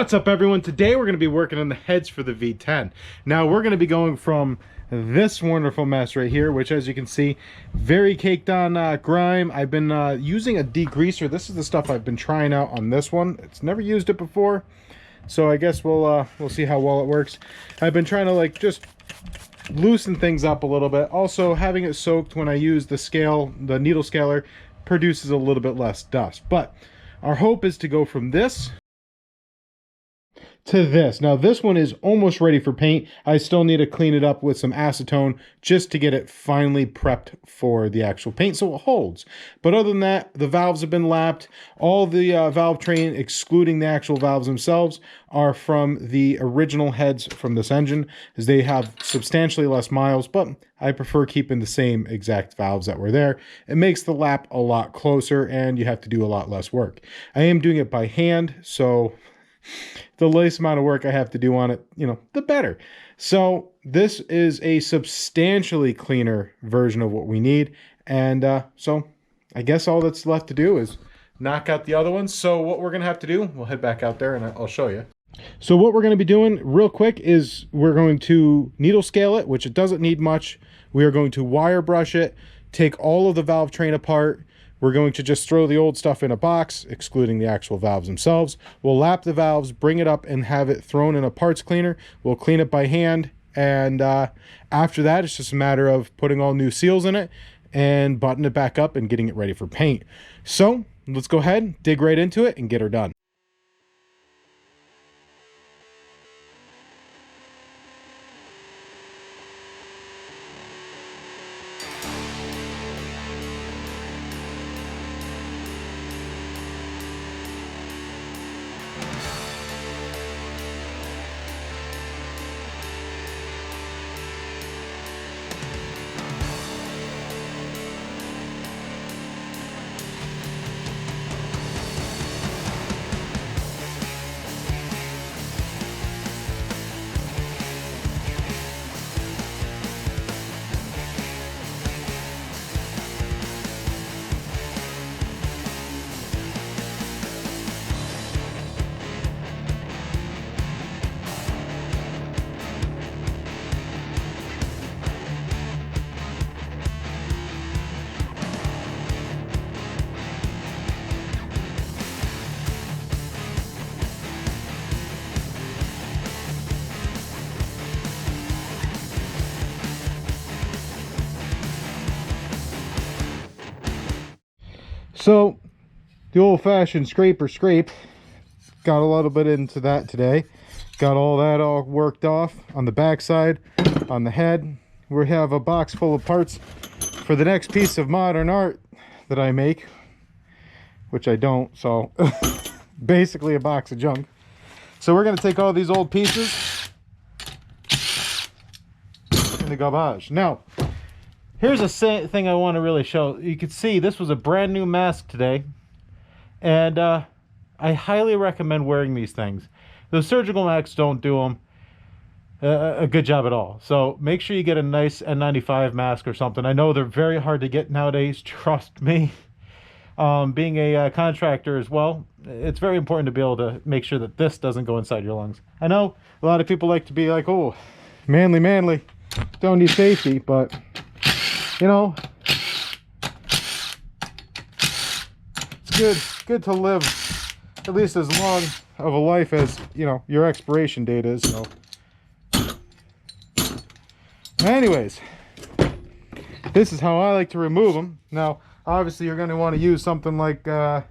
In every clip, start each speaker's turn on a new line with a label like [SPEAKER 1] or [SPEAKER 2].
[SPEAKER 1] What's up, everyone? Today we're going to be working on the heads for the V10. Now we're going to be going from this wonderful mess right here, which, as you can see, very caked on grime. I've been using a degreaser. This is the stuff I've been trying out on this one. It's never used it before, so I guess we'll see how well it works. I've been trying to just loosen things up a little bit. Also, having it soaked when I use the scale, the needle scaler, produces a little bit less dust. But our hope is to go from this to this. Now this one is almost ready for paint. I still need to clean it up with some acetone just to get it finally prepped for the actual paint so it holds. But other than that, the valves have been lapped. All the valve train, excluding the actual valves themselves, are from the original heads from this engine, as they have substantially less miles, but I prefer keeping the same exact valves that were there. It makes the lap a lot closer and you have to do a lot less work. I am doing it by hand, so the least amount of work I have to do on it, the better. So this is a substantially cleaner version of what we need. And so I guess all that's left to do is knock out the other ones. So what we're going to have to do, we'll head back out there and I'll show you. So what we're going to be doing real quick is we're going to needle scale it, which it doesn't need much. We are going to wire brush it, take all of the valve train apart. We're going to just throw the old stuff in a box, excluding the actual valves themselves. We'll lap the valves, bring it up, and have it thrown in a parts cleaner. We'll clean it by hand, and after that, it's just a matter of putting all new seals in it and button it back up and getting it ready for paint. So let's go ahead, dig right into it, and get her done. So the old-fashioned scrape, got a little bit into that today. Got all that all worked off on the back side, on the head. We have a box full of parts for the next piece of modern art that I make, which I don't, so basically a box of junk. So we're going to take all these old pieces in the garbage. Now, here's a thing I want to really show. You can see this was a brand new mask today, and I highly recommend wearing these things. The surgical masks don't do them a good job at all. So make sure you get a nice N95 mask or something. I know they're very hard to get nowadays, trust me. Being a contractor as well, it's very important to be able to make sure that this doesn't go inside your lungs. I know a lot of people like to be like, oh, manly, don't need safety, but it's good to live at least as long of a life as your expiration date is. So anyways, this is how I like to remove them. Now obviously you're going to want to use something like I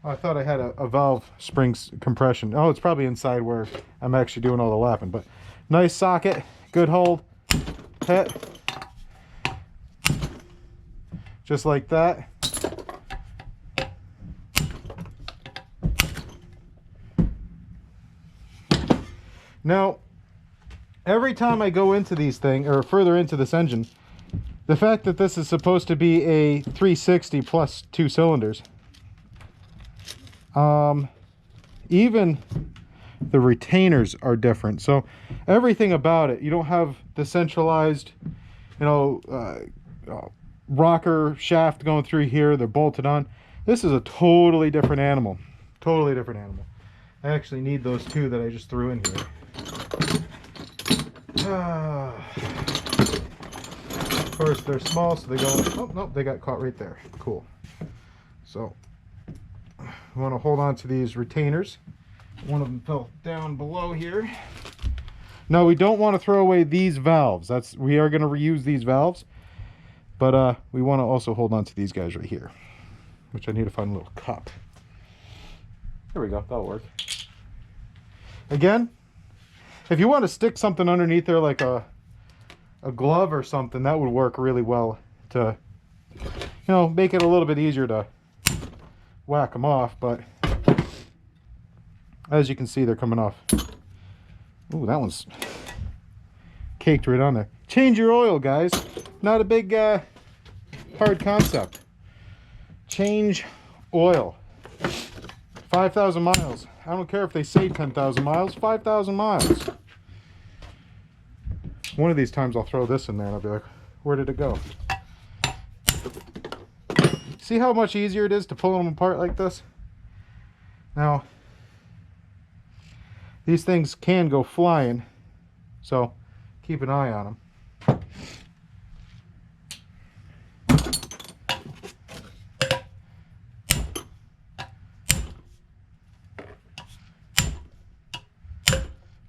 [SPEAKER 1] thought I had a valve springs compression. Oh, it's probably inside where I'm actually doing all the lapping, but nice socket, good hold, hit just like that. Now, every time I go into these things, or further into this engine, the fact that this is supposed to be a 360 plus 2 cylinders, even the retainers are different. So everything about it, you don't have the centralized, rocker shaft going through here. They're bolted on. This is a totally different animal. Totally different animal. I actually need those two that I just threw in here. Of course, they're small, so they go... Oh, no, they got caught right there. Cool. So, we want to hold on to these retainers. One of them fell down below here. No, we don't want to throw away these valves. We are going to reuse these valves. But we want to also hold on to these guys right here, which I need to find a little cup. There we go. That'll work. Again, if you want to stick something underneath there like a glove or something, that would work really well to, you know, make it a little bit easier to whack them off. But as you can see, they're coming off. Ooh, that one's caked right on there. Change your oil, guys. Not a big hard concept. Change oil. 5,000 miles. I don't care if they say 10,000 miles, 5,000 miles. One of these times I'll throw this in there and I'll be like, where did it go? See how much easier it is to pull them apart like this? Now, these things can go flying, so keep an eye on them.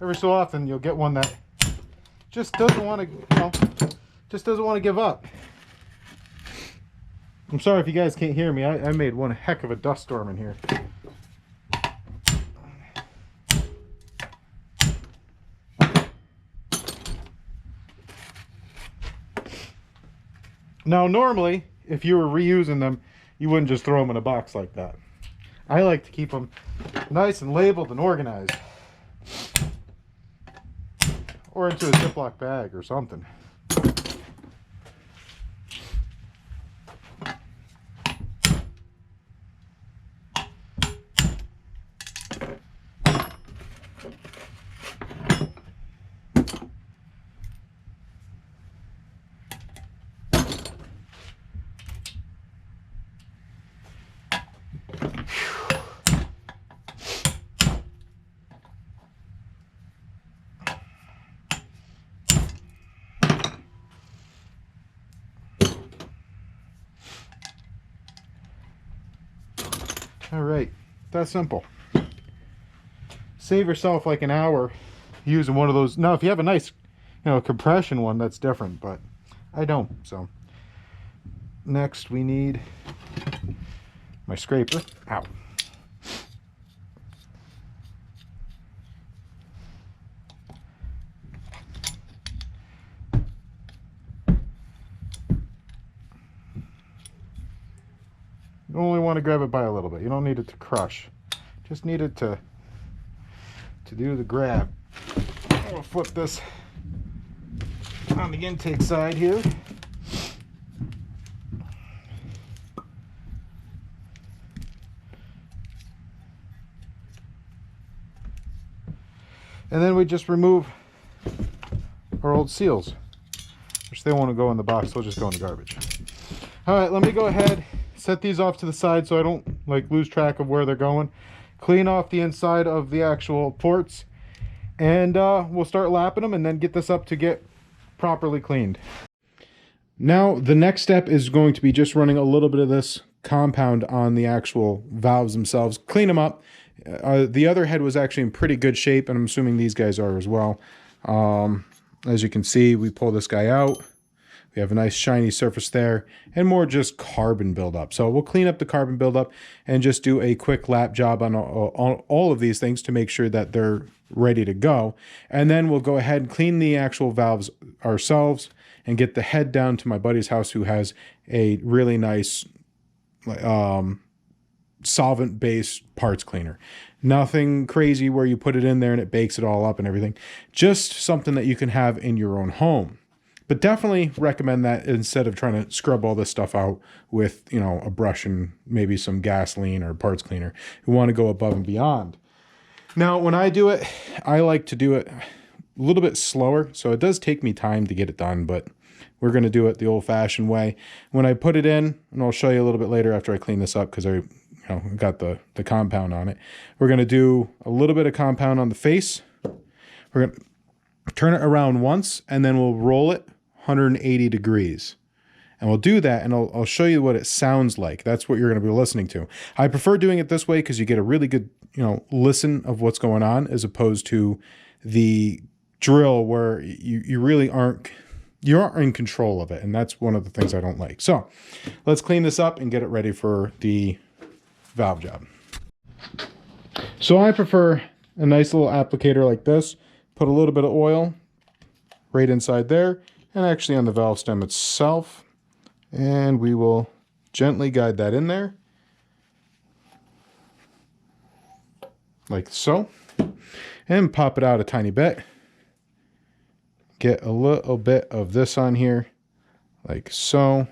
[SPEAKER 1] Every so often you'll get one that just doesn't want to, you know, just doesn't want to give up. I'm sorry if you guys can't hear me. I made one heck of a dust storm in here. Now normally, if you were reusing them, you wouldn't just throw them in a box like that. I like to keep them nice and labeled and organized. Or into a Ziploc bag or something. All right, that's simple. Save yourself like an hour using one of those. Now, if you have a nice, you know, compression one, that's different, but I don't. So next we need my scraper. Ow. You only want to grab it by a little bit. You don't need it to crush. Just need it to do the grab. I'm going to flip this on the intake side here. And then we just remove our old seals, which they won't go in the box. They'll just go in the garbage. All right, let me go ahead, set these off to the side so I don't like lose track of where they're going. Clean off the inside of the actual ports, and we'll start lapping them and then get this up to get properly cleaned. Now the next step is going to be just running a little bit of this compound on the actual valves themselves. Clean them up. The other head was actually in pretty good shape, and I'm assuming these guys are as well. As you can see, we pull this guy out. We have a nice shiny surface there and more just carbon buildup. So we'll clean up the carbon buildup and just do a quick lap job on all of these things to make sure that they're ready to go. And then we'll go ahead and clean the actual valves ourselves and get the head down to my buddy's house, who has a really nice solvent-based parts cleaner. Nothing crazy where you put it in there and it bakes it all up and everything. Just something that you can have in your own home. But definitely recommend that instead of trying to scrub all this stuff out with, you know, a brush and maybe some gasoline or parts cleaner. You want to go above and beyond. Now, when I do it, I like to do it a little bit slower. So it does take me time to get it done, but we're going to do it the old-fashioned way. When I put it in, and I'll show you a little bit later after I clean this up, because I got the compound on it. We're going to do a little bit of compound on the face. We're going to turn it around once, and then we'll roll it 180 degrees. And we'll do that, and I'll show you what it sounds like. That's what you're going to be listening to. I prefer doing it this way because you get a really good, listen of what's going on, as opposed to the drill where you really aren't in control of it. And that's one of the things I don't like. So let's clean this up and get it ready for the valve job. So I prefer a nice little applicator like this. Put a little bit of oil right inside there, and actually on the valve stem itself. And we will gently guide that in there, like so, and pop it out a tiny bit. Get a little bit of this on here, like so.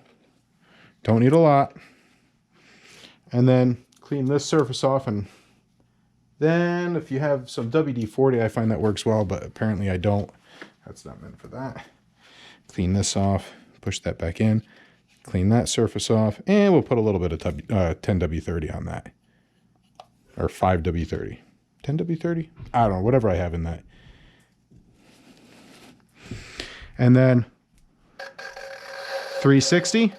[SPEAKER 1] Don't need a lot. And then clean this surface off, and then if you have some WD-40, I find that works well, but apparently I don't. That's not meant for that. Clean this off, push that back in. Clean that surface off, and we'll put a little bit of 10W30 on that, or 5W30. 10W30? I don't know, whatever I have in that. And then 360,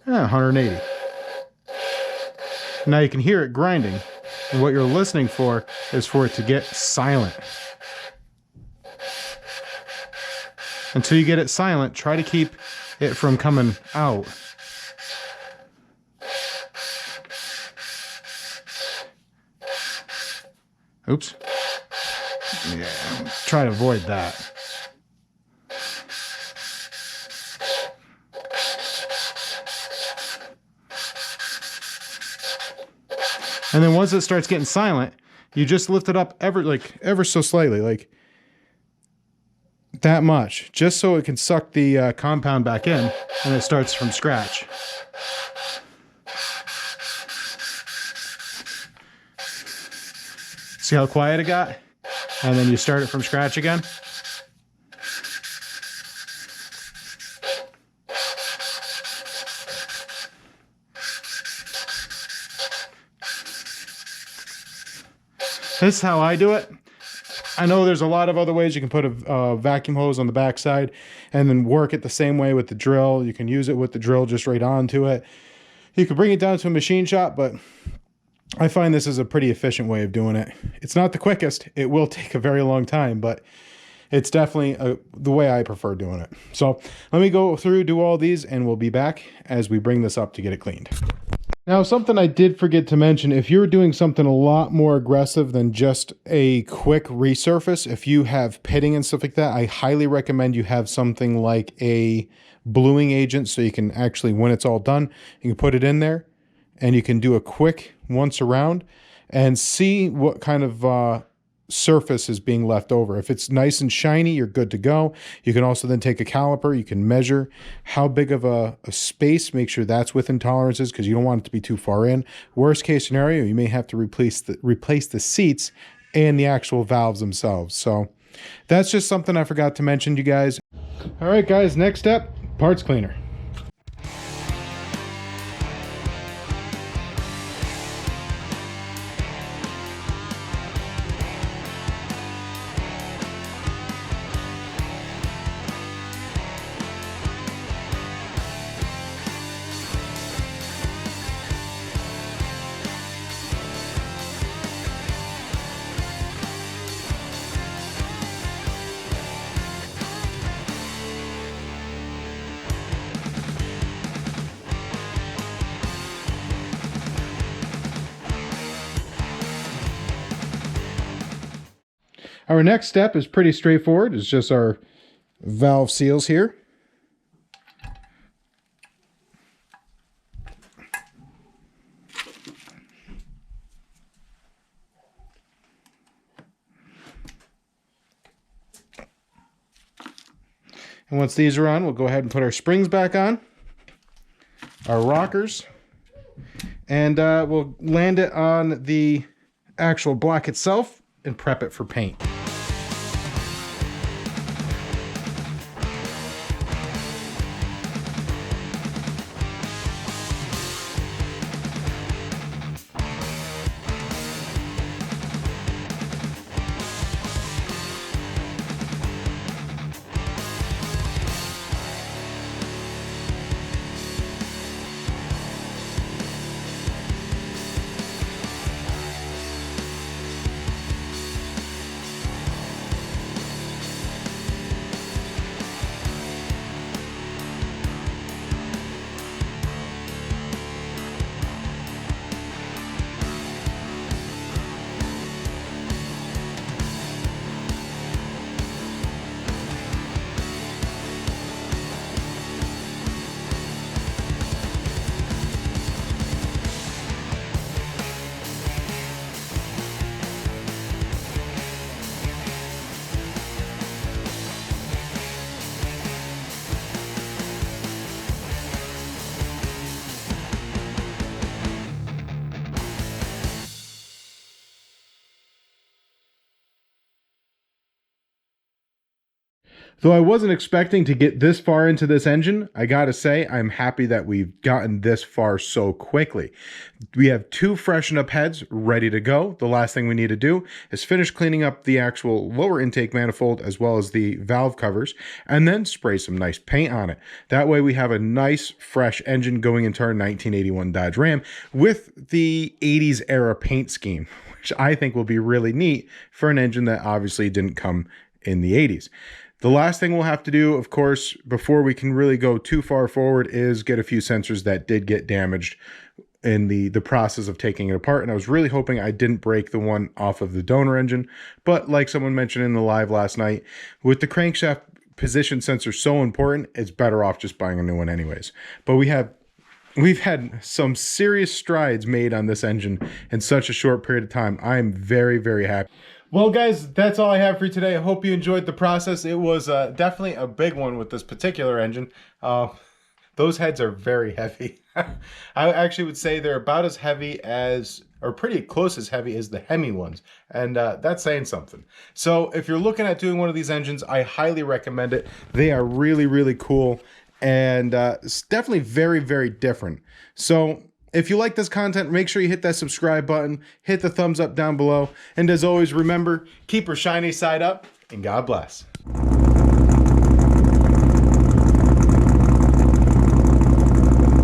[SPEAKER 1] 180. Now you can hear it grinding, and what you're listening for is for it to get silent. Until you get it silent, try to keep it from coming out. Oops. Yeah, try to avoid that. And then once it starts getting silent, you just lift it up ever so slightly, like that much, just so it can suck the compound back in, and it starts from scratch. See how quiet it got? And then you start it from scratch again. This is how I do it. I know there's a lot of other ways. You can put a vacuum hose on the backside and then work it the same way with the drill. You can use it with the drill just right onto it. You could bring it down to a machine shop, but I find this is a pretty efficient way of doing it. It's not the quickest. It will take a very long time, but it's definitely the way I prefer doing it. So let me go through, do all these, and we'll be back as we bring this up to get it cleaned. Now, something I did forget to mention, if you're doing something a lot more aggressive than just a quick resurface, if you have pitting and stuff like that, I highly recommend you have something like a bluing agent, so you can actually, when it's all done, you can put it in there and you can do a quick once around and see what kind of surface is being left over. If it's nice and shiny, you're good to go. You can also then take a caliper. You can measure how big of a space, make sure that's within tolerances, because you don't want it to be too far in. Worst case scenario, you may have to replace the seats and the actual valves themselves. So that's just something I forgot to mention to you guys. All right, guys, next step, parts cleaner. Our next step is pretty straightforward. It's just our valve seals here. And once these are on, we'll go ahead and put our springs back on, our rockers, and we'll land it on the actual block itself and prep it for paint. Though I wasn't expecting to get this far into this engine, I gotta say, I'm happy that we've gotten this far so quickly. We have 2 freshen up heads ready to go. The last thing we need to do is finish cleaning up the actual lower intake manifold as well as the valve covers, and then spray some nice paint on it. That way we have a nice fresh engine going into our 1981 Dodge Ram with the 80s era paint scheme, which I think will be really neat for an engine that obviously didn't come in the 80s. The last thing we'll have to do, of course, before we can really go too far forward is get a few sensors that did get damaged in the process of taking it apart. And I was really hoping I didn't break the one off of the donor engine. But like someone mentioned in the live last night, with the crankshaft position sensor so important, it's better off just buying a new one anyways. But we've had some serious strides made on this engine in such a short period of time. I'm very, very happy. Well, guys, that's all I have for you today. I hope you enjoyed the process. It was definitely a big one with this particular engine. Those heads are very heavy. I actually would say they're about as heavy as, or pretty close as heavy as the Hemi ones. And that's saying something. So if you're looking at doing one of these engines, I highly recommend it. They are really, really cool. And it's definitely very, very different. So if you like this content, make sure you hit that subscribe button, hit the thumbs up down below, and as always, remember, keep your shiny side up, and God bless.